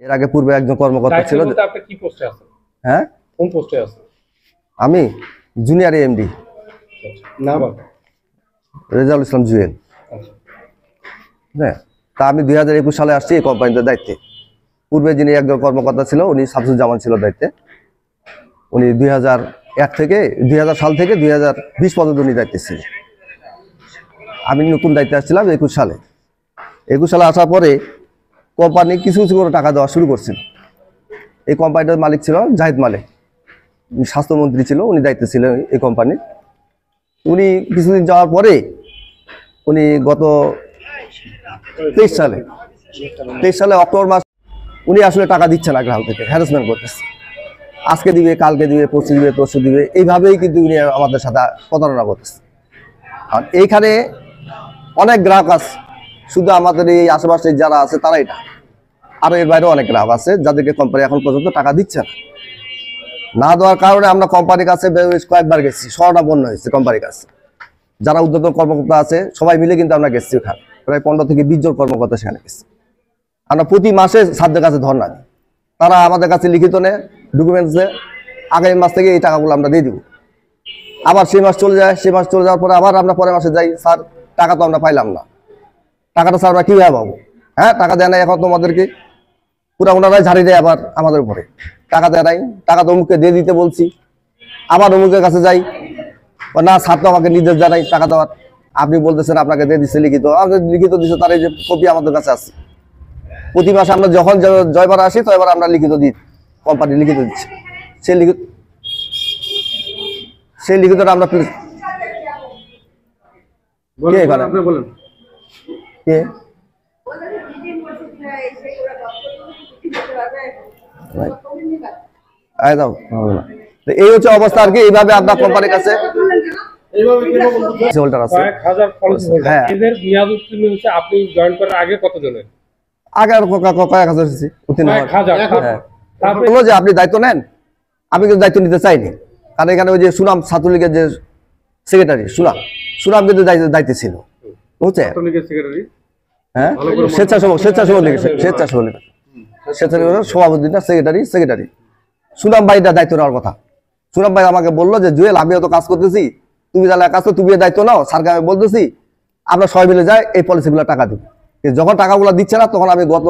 এর আগে পূর্বে একজন কর্মকর্তা ছিল। আপনি কি পোস্টে আছেন? হ্যাঁ, কোন পোস্টে আছেন? আমি জুনিয়র এমডি। নাম রেজাউল ইসলাম জুয়েল। হ্যাঁ, তা আমি 2021 সালে আসছি এই কোম্পানিতে দায়িত্বে। পূর্বে যিনি একজন কর্মকর্তা ছিল উনি শামসুজ্জামান ছিল দায়িত্বে। উনি 2001 সাল থেকে 2020 পর্যন্ত উনি দায়িত্বে ছিল। আমি নতুন দায়িত্বে আসছিলাম 21 সালে। 21 সালে আসার পরে কোম্পানি কিছু কিছু করে টাকা দেওয়া শুরু করছিল। এই কোম্পানিটার মালিক ছিল জাহিদ মালিক, স্বাস্থ্যমন্ত্রী ছিল, উনি দায়িত্বে ছিলেন এই কোম্পানির। উনি কিছুদিন যাওয়ার পরে উনি গত 23 সালে অক্টোবর মাস উনি আসলে টাকা দিচ্ছে না, গ্রাহকদেরকে হ্যারাসমেন্ট করতেছে। আজকে দিবে, কালকে দিবে, পরশু দিবে, এইভাবেই কিন্তু উনি আমাদের সাথে প্রতারণা করতেছে। আর এইখানে অনেক গ্রাহক আছে, শুধু আমাদের এই আশেপাশে যারা আছে তারাই না, আরও এর বাইরেও অনেক গ্রাহক আছে যাদেরকে কোম্পানি এখন পর্যন্ত টাকা দিচ্ছে না দেওয়ার কারণে আমরা কোম্পানির কাছে কয়েকবার গেছি, শরণাপন্ন হয়েছে কোম্পানির কাছে। যারা উদ্যোক্তা কর্মকর্তা আছে সবাই মিলে কিন্তু আমরা গেছি ওখানে, প্রায় 15 থেকে 20 জন কর্মকর্তা সেখানে গেছি। আমরা প্রতি মাসে স্যারদের কাছে ধর্ণা দিই, তারা আমাদের কাছে লিখিত নেয় ডকুমেন্টসে, আগামী মাস থেকে এই টাকাগুলো আমরা দিয়ে দিব। আবার সেই মাস চলে যায়, সেই মাস চলে যাওয়ার পরে আবার আমরা পরের মাসে যাই, স্যার টাকা তো আমরা পাইলাম না, টাকাটা স্যার আমরা কীভাবে পাবো? হ্যাঁ, টাকা দেয় নাই এখন তোমাদেরকে, পুরা ওনারাই ঝাড়ি দেয় আবার আমাদের উপরে, টাকা দেয় নাই, টাকা তো অমুককে দিয়ে দিতে বলছি। আবার অমুকের কাছে যাই, না স্যার তো আমাকে নির্দেশ জানাই টাকা দেওয়ার, আপনি বলতেছেন আপনাকে দিয়ে দিচ্ছে লিখিত, আমাদের লিখিত দিচ্ছে, তার এই যে কপি আমাদের কাছে আছে। প্রতি মাসে আমরা যখন জয়বার আসি তো এবার আমরা লিখিত দিই, কোম্পানি লিখিত দিচ্ছে, সেই লিখিতটা আমরা কে এই হচ্ছে অবস্থা আর কি। এইভাবে আপনার কোম্পানির কাছে আপনি জয়েন করার আগে কতজনের আগে আর কয়েক হাজার বললো যে আপনি দায়িত্ব নেন, আমি কিন্তু দায়িত্ব নিতে চাইনি, কারণ এখানে ওই যে সুনাম ছাত্রলীগের যে সেক্রেটারি সুনাম কিন্তু দায়িত্বে ছিল, বুঝছেন? হ্যাঁ, স্বেচ্ছাসেবক সভাপতি না, সেক্রেটারি সুনাম ভাইটা দায়িত্ব নেওয়ার কথা। সুনাম ভাই আমাকে বললো যে জুয়েল, আমিও তো কাজ করতেছি, তুমি যারা কাজ করো তুমি দায়িত্ব নাও, স্যারকে আমি বলতেছি আমরা সবাই মিলে যাই এই পলিসিগুলো টাকা দিব। যখন টাকাগুলো দিচ্ছে না তখন আমি গত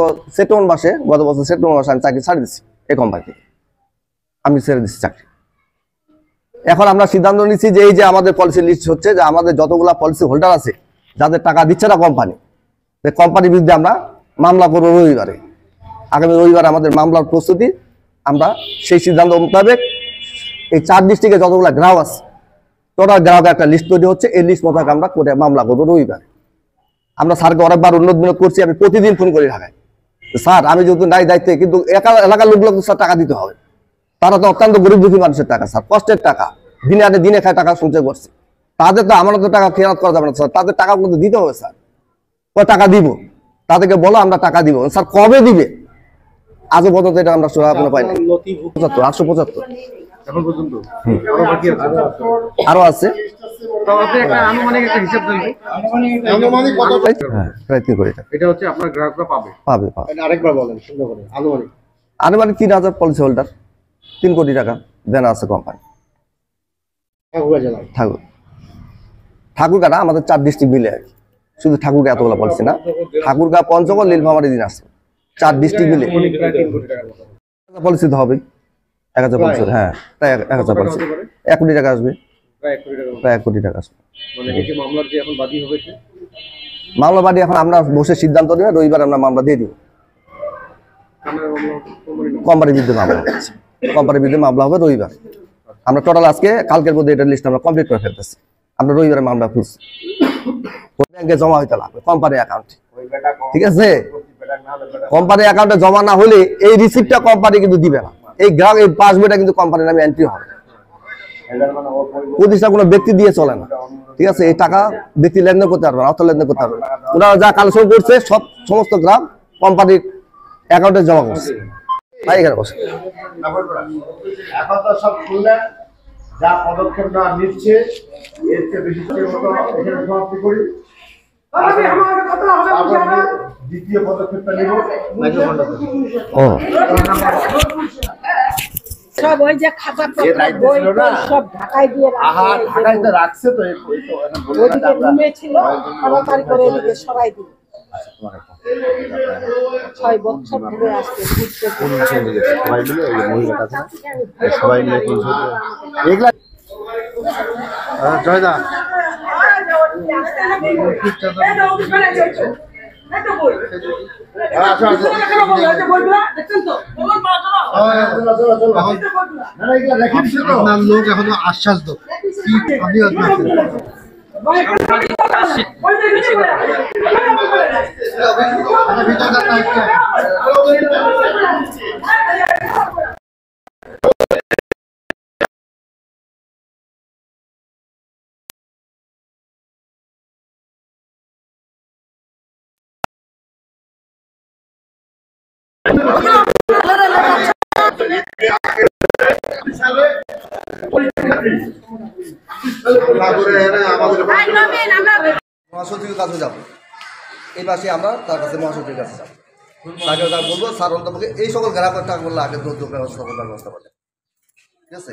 বছর সেপ্টেম্বর মাসে আমি চাকরি ছাড়ি দিচ্ছি, এই কোম্পানিতে আমি ছেড়ে দিচ্ছি চাকরি। এখন আমরা সিদ্ধান্ত নিচ্ছি যে এই যে আমাদের পলিসি লিস্ট হচ্ছে, যে আমাদের যতগুলো পলিসি হোল্ডার আছে যাদের টাকা দিচ্ছে না কোম্পানির বিরুদ্ধে আমরা মামলা করবো রবিবারে। আগামী রবিবার আমাদের মামলার প্রস্তুতি, আমরা সেই সিদ্ধান্ত মোতাবেক এই 4 ডিস্ট্রিক্টে যতগুলো গ্রাহক আছে টোটাল গ্রাহকের একটা লিস্ট তৈরি হচ্ছে, এই লিস্ট মোতাবেক আমরা করে মামলা করবো রবিবারে। আমরা স্যারকে অনেকবার অনুরোধ করছি, আমি প্রতিদিন ফোন করি ঢাকায়, স্যার আমি যেহেতু নাই দায়িত্বে, কিন্তু এলাকার লোকগুলো স্যার টাকা দিতে হবে, তারা তো অত্যন্ত গরিব দুঃখী মানুষের টাকা, স্যার কষ্টের টাকা, দিনে আনে দিনে খায় টাকা সঞ্চয় করছে, তাদের তো আমাদের তো টাকা খেয়াল করা যাবে না স্যার, তাদের টাকাগুলো তো দিতে হবে স্যার। কয় টাকা দিব, তাদেরকে বলো আমরা টাকা দিব, স্যার কবে দিবে? আজও পর্যন্ত এটা আমরা সুরাপনা পাই না। 875 আরো আছে, আনুমানিক 3000 পলিসি হোল্ডার, 3 কোটি টাকা দেনা আছে কোম্পানি। ঠাকুরগাঁ আমাদের 4 ডিস্ট্রিক্ট মিলে আর কি, শুধু ঠাকুরগাঁ এতগুলো পলিসি না, ঠাকুরগাঁ, পঞ্চগড়, নীলফামারী, দিনাজপুর 4 ডিস্ট্রিক্ট মিলে পলিসি তো হবে 1000 পলিসি। হ্যাঁ, প্রায় 1000 পলিসি, 1 কোটি টাকা আসবে, প্রায় 1 কোটি টাকা আসবে। মামলা বাদী এখন আমরা বসে সিদ্ধান্ত নেব, রবিবার আমরা মামলা দিয়ে দিব। কোম্পানির বিরুদ্ধে মামলা হবে রবিবার। আমরা টোটাল আজকে কালকের মধ্যে এটা লিস্ট আমরা কমপ্লিট করে ফেলতেছি। আমরা রবিবারে মামলা খুলছি, ব্যাংকে জমা হইতে লাগবে কোম্পানির অ্যাকাউন্টে, ঠিক আছে? কোম্পানির অ্যাকাউন্টে জমা না হলে এই রিসিপ্টটা কোম্পানি কিন্তু দিবে না, এই গ্রাহক এই পাসবইটা কিন্তু কোম্পানির নামে এন্ট্রি হবে। প্রতিষ্ঠান কোনো ব্যক্তি দিয়ে চলে না, ঠিক আছে? এই টাকা ব্যক্তি লেনদেন করতে পারবে না, অর্থ লেনদেন করতে পারবে না। ওনারা যা কালেকশন করছে সমস্ত গ্রাম কোম্পানির অ্যাকাউন্টে জমা করছে। ভাই এখানে বসে এখন তো সব খুললেন, যা পদক্ষেপ না নিচ্ছে এর চেয়ে বেশি সমাপ্তি করি। দ্বিতীয় পদক্ষেপটা নেব। ও সব ওই যে খাতা এ দায়িত্ব ছিল না? সব ঢাকায় দিয়ে আহা ঢাকায় তো রাখছে তো এই তো এখন বললো না যে ওদিকে আমরা রুমে ছিল তাড়াতাড়ি করে এদিকে সরাই দিল 6 বছর ধরে আসছে ঘুরতে সবাই মিলে এই মহিলার কাছে সবাই মিলে এগুলা জয়দা আসো আসো আপনার লোক এখনো আশ্বাস দাও আপনি মহাসচিবের কাছে যাবো, এই পাশে আমরা তার কাছে মহাসচিবের কাছে যাবো, তাকে তার বলবো স্যার অন্তপক্ষে এই সকল গ্রাহকের টাকা বললে আগে দ্রব্য ব্যবস্থা করবার ব্যবস্থা করে, ঠিক আছে?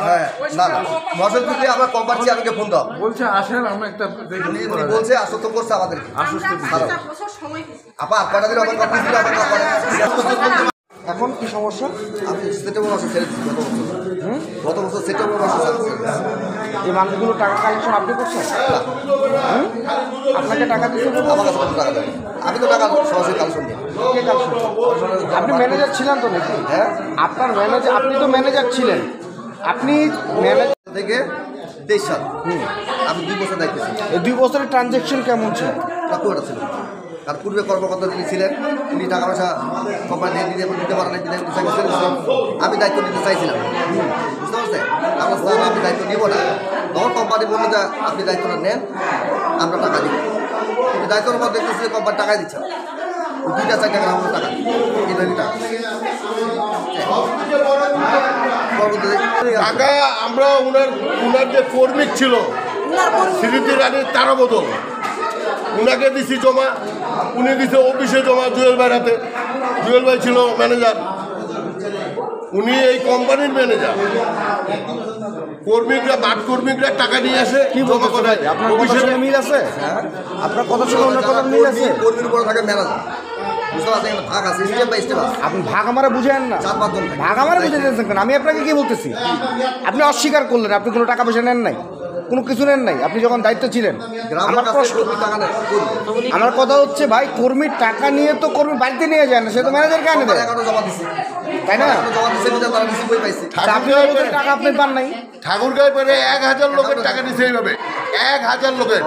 হ্যাঁ না না মহাসচিব দিয়ে আমরা কোম্পানি চেয়ারম্যানকে ফোন দাও বলছে আসেন আমরা একটা উনি বলছে আশ্বস্ত করছে আমাদেরকে আপা কটা দিন আমার কথা ছিল এখন কি সমস্যা? আমি সেপ্টেম্বর মাসে ছেড়ে দিচ্ছি গত বছর সেপ্টেম্বর মাসে এই মানুষগুলো টাকা কালেকশন আপনি করছেন? আপনাকে টাকা দিতে বলবো? আমার কাছে কত টাকা দেয়? আমি তো টাকা সরাসরি কালেকশন দিই। কে কালেকশন? আপনি ম্যানেজার ছিলেন তো নাকি? হ্যাঁ আপনার ম্যানেজার, আপনি তো ম্যানেজার ছিলেন, আপনি ম্যানেজার থেকে 23 সাল আমি 2 বছর দায়িত্ব ছিলাম। এই 2 বছরের ট্রানজ্যাকশন কেমন ছিল? খুব একটা ছিল, কারণ পূর্বে কর্মকর্তা যিনি ছিলেন তিনি টাকা পয়সা কোম্পানি দিতে পারেন আমি দায়িত্ব নিতে চাইছিলাম, বুঝতে পারছেন? আমরা স্যার আমি দায়িত্ব নিব না, তখন কোম্পানি বললো যে আপনি দায়িত্বটা নেন আমরা টাকা দিব, কিন্তু দায়িত্বের পর দেখতেছি কোম্পানি টাকাই দিচ্ছে 2-4 টাকা আমার টাকা এইভাবে টাকা টাকা আমরা উনার যে কর্মী ছিল স্মৃতি রানীর তারাবদল উনাকে দিছি জমা, উনি দিছে অফিসে জমা জুয়েল ভাইয়ের হাতে। জুয়েল ভাই ছিল ম্যানেজার, উনি এই কোম্পানির ম্যানেজার। কর্মীরা বাদ কর্মীরা টাকা নিয়ে আসে কি জমা বলতে করে আপনার কথার সঙ্গে মিল আছে? আপনার কথার সঙ্গে ওনার কথার মিল আছে? কর্মীর উপরে থাকে ম্যানেজার, বুঝতে পারছেন? ভাগ আছে, স্টেপ বাই স্টেপ আছে, আপনি ভাগ আমারে বুঝেন না, 4-5 জন থাকে। ভাগ আমারে বুঝে দিয়েছেন কেন? আমি আপনাকে কি বলতেছি? আপনি অস্বীকার করলেন আপনি কোনো টাকা পয়সা নেন নাই, কোনো কিছু নেন নাই আপনি যখন দায়িত্ব ছিলেন। গ্রামের আমার কাছে প্রশ্ন, কর্মী টাকা নেয়, কর্মী। আমার কথা হচ্ছে ভাই কর্মীর টাকা নিয়ে তো কর্মী বাড়িতে নিয়ে যায় না, সে তো ম্যানেজারকে আনে দেয়, এখনো জমা দিচ্ছে, তাই না? জমা দিচ্ছে বিধায় তারা রিসিভ বই পাইছে। আপনি বলছেন টাকা আপনি পান নাই। ঠাকুরগাঁয় পেরে 1000 লোকের টাকা দিছে এইভাবে, 1000 লোকের।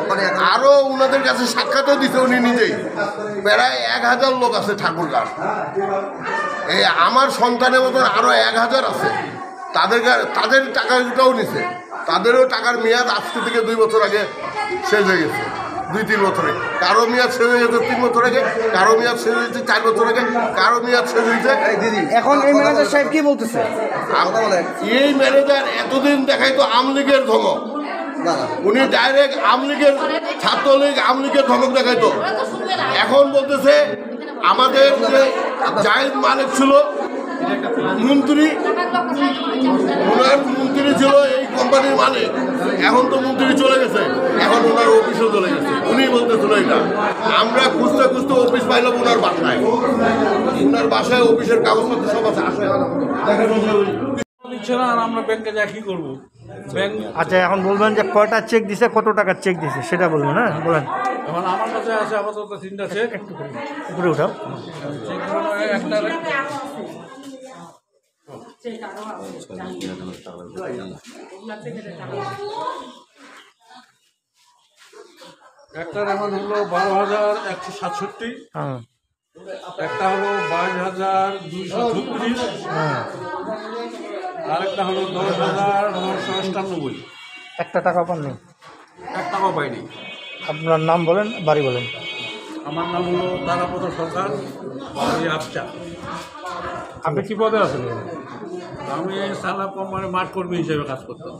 আরো উনাদের কাছে সাক্ষাৎও দিছে উনি নিজেই, প্রায় 1000 লোক আছে ঠাকুরগাঁও। এই আমার সন্তানের মতন আরো 1000 আছে, তাদের টাকাটাও নিছে, তাদেরও টাকার মেয়াদ আজকে থেকে 2 বছর আগে শেষ হয়ে গেছে, 2-3 বছরে। কারো মেয়াদ শেষ হয়ে গেছে 3 বছর আগে, কারো মেয়াদ শেষ হয়েছে 4 বছর আগে, কারো মেয়াদ শেষ হয়েছে। এখন এই ম্যানেজার সাহেব কি বলতেছে? এই ম্যানেজার এতদিন দেখাইতো আমলীগের ধমক, না না উনি ডাইরেক্ট আমলীগের ছাত্রলীগ আমলীগের ধমক দেখাইতো। এখন বলতেছে আমাদের যে জাহিদ মালিক ছিল মন্ত্রী, ওনার মন্ত্রী ছিল এই কোম্পানির মালিক, এখন তো মন্ত্রী চলে গেছে, এখন ওনার অফিসও চলে গেছে। উনি বলতেছিল এটা, আমরা খুঁজতে খুঁজতে অফিস পাইলাম ওনার বাসায়, ওনার বাসায় অফিসের কাগজপত্র সব আছে, আসলে দিচ্ছে না আর আমরা ব্যাংকে যা কি করবো? ব্যাংক আচ্ছা এখন বলবেন যে কয়টা চেক দিছে, কত টাকার চেক দিছে সেটা বলবেন, হ্যাঁ বলেন। এখন আমার কাছে আছে আপাতত 3টা চেক, উপরে উঠাও। চেকগুলো একটা একটার অ্যামাউন্ট হলো 12,167, হ্যাঁ একটা হলো 22,236, হ্যাঁ। আর একটা হলো 10,998। একটা টাকা পাননি? 1 টাকাও পাইনি। আপনার নাম বলেন, বাড়ি বলেন। আমার নাম হলো তারাপদ সরকার, বাড়ি আফচা। আপনি কি পদে আছেন? আমি সালা কোম্পানি মাঠ কর্মী হিসেবে কাজ করতাম।